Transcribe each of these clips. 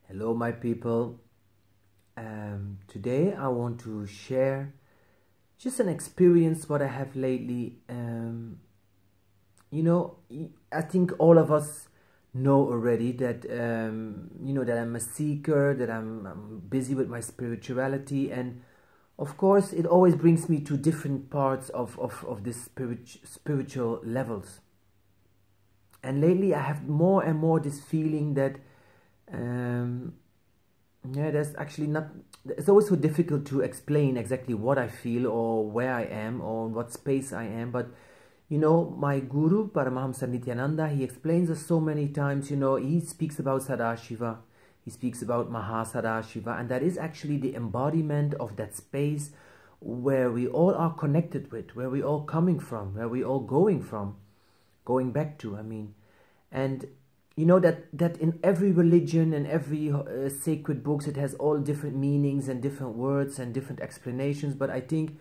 Hello, my people. Today I want to share just an experience what I have lately. I think all of us know already that that I'm a seeker, that I'm busy with my spirituality, and of course it always brings me to different parts of this spiritual levels. And lately I have more and more this feeling that there's actually not, it's always so difficult to explain exactly what I feel or where I am or what space I am. But my guru Paramahamsa Nityananda, he explains us so many times. He speaks about Sadashiva, he speaks about Mahasadashiva, and that is actually the embodiment of that space where we all are connected with, where we all coming from, where we all going back to, and that in every religion and every sacred books, it has all different meanings and different words and different explanations. But I think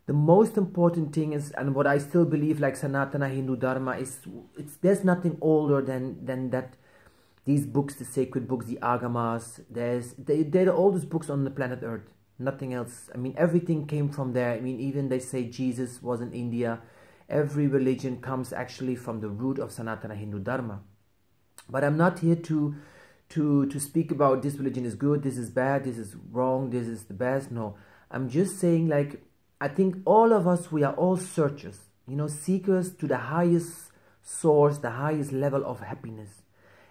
the most important thing is, and what I still believe, like Sanatana Hindu Dharma, is there's nothing older than that. These books, the sacred books, the Agamas, they're the oldest books on the planet Earth. Nothing else. Everything came from there. Even they say Jesus was in India. Every religion comes actually from the root of Sanatana Hindu Dharma. But I'm not here to speak about this religion is good, this is bad, this is wrong, this is the best. No, I'm just saying, like, I think all of us, we are all searchers, seekers to the highest source, the highest level of happiness.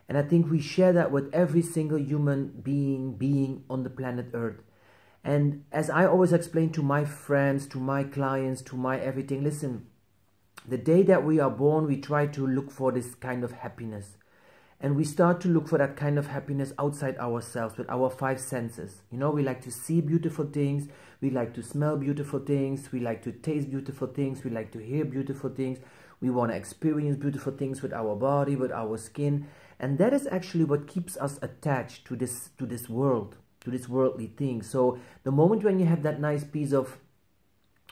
And I think we share that with every single human being on the planet Earth. And as I always explain to my friends, to my clients, to my everything, listen, the day that we are born, we try to look for this kind of happiness. And we start to look for that kind of happiness outside ourselves with our five senses. We like to see beautiful things. We like to smell beautiful things. We like to taste beautiful things. We like to hear beautiful things. We want to experience beautiful things with our body, with our skin. And that is actually what keeps us attached to this world, to this worldly thing. So the moment when you have that nice piece of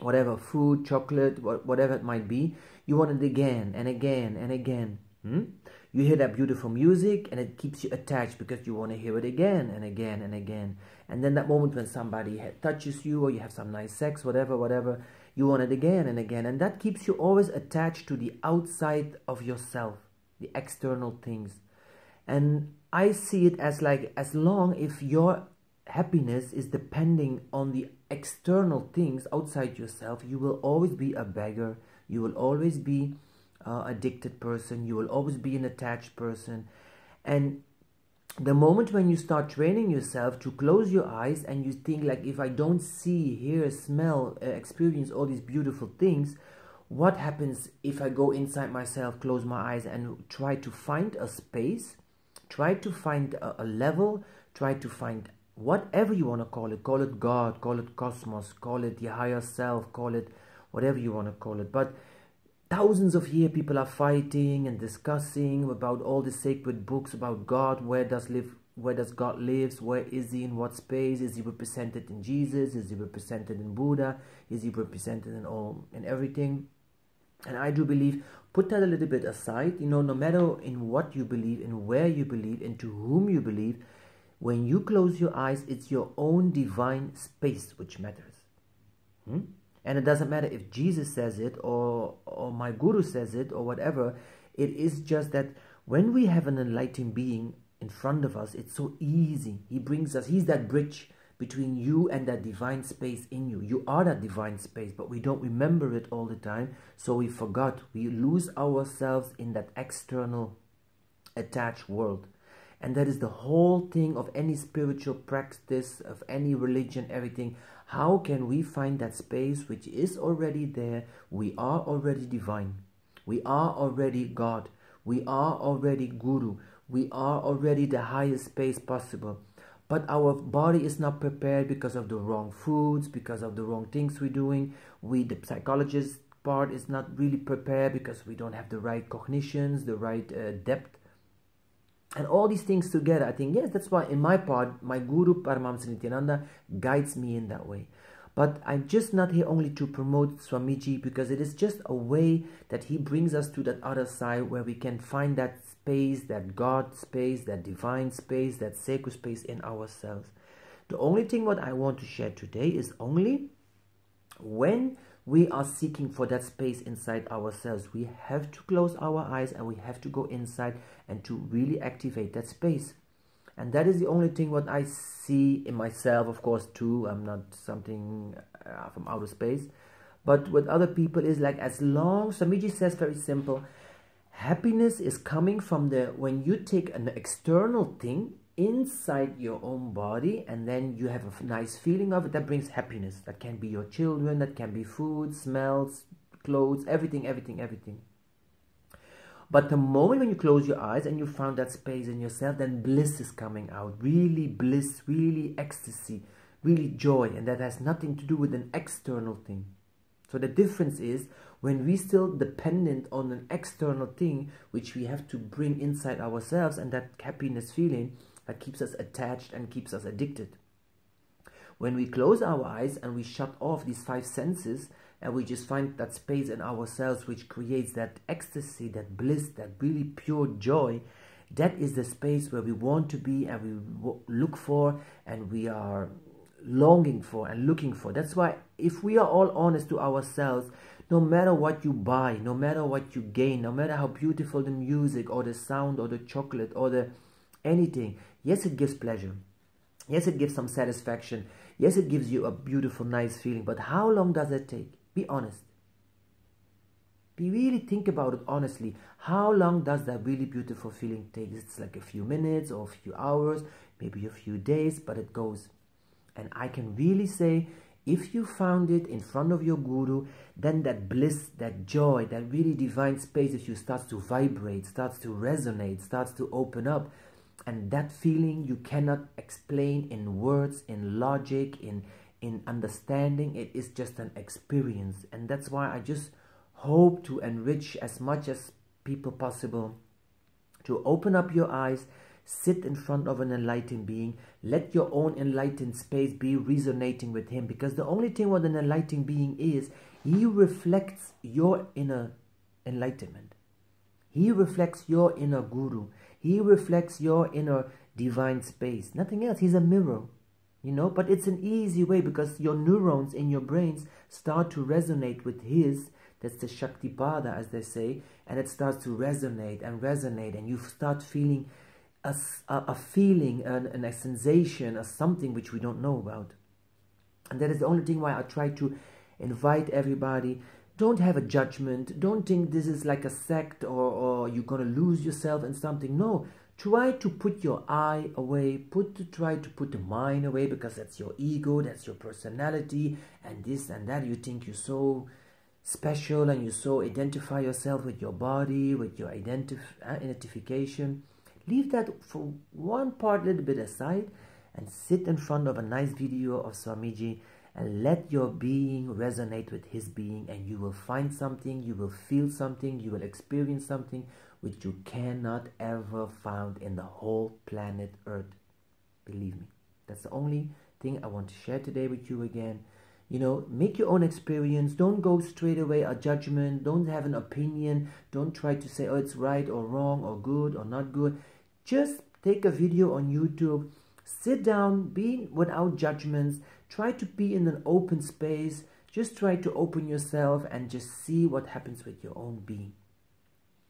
whatever, food, chocolate, whatever it might be, you want it again and again and again. You hear that beautiful music and it keeps you attached because you want to hear it again and again and again. And then that moment when somebody touches you or you have some nice sex, whatever, you want it again and again. And that keeps you always attached to the outside of yourself, the external things. And I see it as like, as long if your happiness is depending on the external things outside yourself, you will always be a beggar. You will always be addicted person, you will always be an attached person. And the moment when you start training yourself to close your eyes and you think, like, if I don't see, hear, smell, experience all these beautiful things, what happens if I go inside myself, close my eyes and try to find a space, try to find a level, try to find whatever you want to call it God, call it cosmos, call it the higher self, call it whatever you want to call it. But thousands of years people are fighting and discussing about all the sacred books about God. Where does God live? Where is he? In what space? Is he represented in Jesus? Is he represented in Buddha? Is he represented in everything? And I do believe, put that a little bit aside, no matter in what you believe, in where you believe, into whom you believe, when you close your eyes, it's your own divine space which matters. And it doesn't matter if Jesus says it or my guru says it or whatever. It is just that when we have an enlightened being in front of us, it's so easy. He brings us, he's that bridge between you and that divine space in you. You are that divine space, but we don't remember it all the time. So we forgot. We lose ourselves in that external attached world. And that is the whole thing of any spiritual practice, of any religion, everything. How can we find that space which is already there? We are already divine. We are already God. We are already Guru. We are already the highest space possible. But our body is not prepared because of the wrong foods, because of the wrong things we're doing. The psychologist part is not really prepared because we don't have the right cognitions, the right depth. And all these things together, I think, yes, that's why in my part, my Guru Paramahamsa Nityananda guides me in that way. But I'm just not here only to promote Swamiji, because it is just a way that he brings us to that other side where we can find that space, that God space, that divine space, that sacred space in ourselves. The only thing what I want to share today is only when we are seeking for that space inside ourselves, we have to close our eyes and we have to go inside and to really activate that space. And that is the only thing what I see in myself, of course, too. I'm not something from outer space. But with other people is like, as long, Swamiji says very simple, happiness is coming from when you take an external thing inside your own body and then you have a nice feeling of it, that brings happiness. That can be your children, that can be food, smells, clothes, everything, everything, everything. But the moment when you close your eyes and you found that space in yourself, then bliss is coming out. Really bliss, really ecstasy, really joy. And that has nothing to do with an external thing. So the difference is when we still dependent on an external thing, which we have to bring inside ourselves, and that happiness feeling that keeps us attached and keeps us addicted. When we close our eyes and we shut off these 5 senses, and we just find that space in ourselves which creates that ecstasy, that bliss, that really pure joy, that is the space where we want to be and we look for and we are longing for and looking for. That's why if we are all honest to ourselves, no matter what you buy, no matter what you gain, no matter how beautiful the music or the sound or the chocolate or the anything, yes, it gives pleasure. Yes, it gives some satisfaction. Yes, it gives you a beautiful, nice feeling. But how long does it take? Be honest. Be really think about it honestly. How long does that really beautiful feeling take? It's like a few minutes or a few hours, maybe a few days, but it goes. And I can really say, if you found it in front of your guru, then that bliss, that joy, that really divine space of you starts to vibrate, starts to resonate, starts to open up. And that feeling you cannot explain in words, in logic, in understanding. It is just an experience. And that's why I just hope to enrich as much as people possible, to open up your eyes, sit in front of an enlightened being, let your own enlightened space be resonating with him, because the only thing what an enlightened being is, he reflects your inner enlightenment. He reflects your inner guru. He reflects your inner divine space. Nothing else. He's a mirror. You know, but it's an easy way because your neurons in your brains start to resonate with his. That's the Shaktipada, as they say. And it starts to resonate and resonate. And you start feeling a feeling, a sensation, or something which we don't know about. And that is the only thing why I try to invite everybody. Don't have a judgment. Don't think this is like a sect or you're going to lose yourself in something. No. Try to put your eye away. Try to put the mind away, because that's your ego, that's your personality, and this and that. You think you're so special and you so identify yourself with your body, with your identification. Leave that for one part a little bit aside and sit in front of a nice video of Swamiji and let your being resonate with his being, and you will find something, you will feel something, you will experience something which you cannot ever find in the whole planet Earth. Believe me. That's the only thing I want to share today with you again. You know, make your own experience. Don't go straight away a judgment. Don't have an opinion. Don't try to say, oh, it's right or wrong or good or not good. Just take a video on YouTube. Sit down, be without judgments. Try to be in an open space. Just try to open yourself and just see what happens with your own being.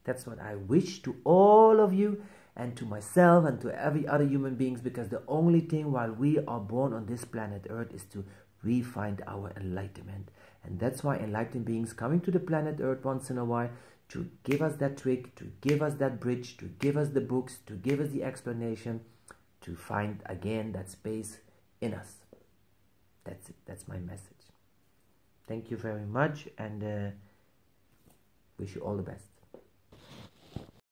That's what I wish to all of you and to myself and to every other human beings, because the only thing while we are born on this planet Earth is to re-find our enlightenment. And that's why enlightened beings coming to the planet Earth once in a while to give us that trick, to give us that bridge, to give us the books, to give us the explanation, to find again that space in us. That's it. That's my message. Thank you very much, and wish you all the best.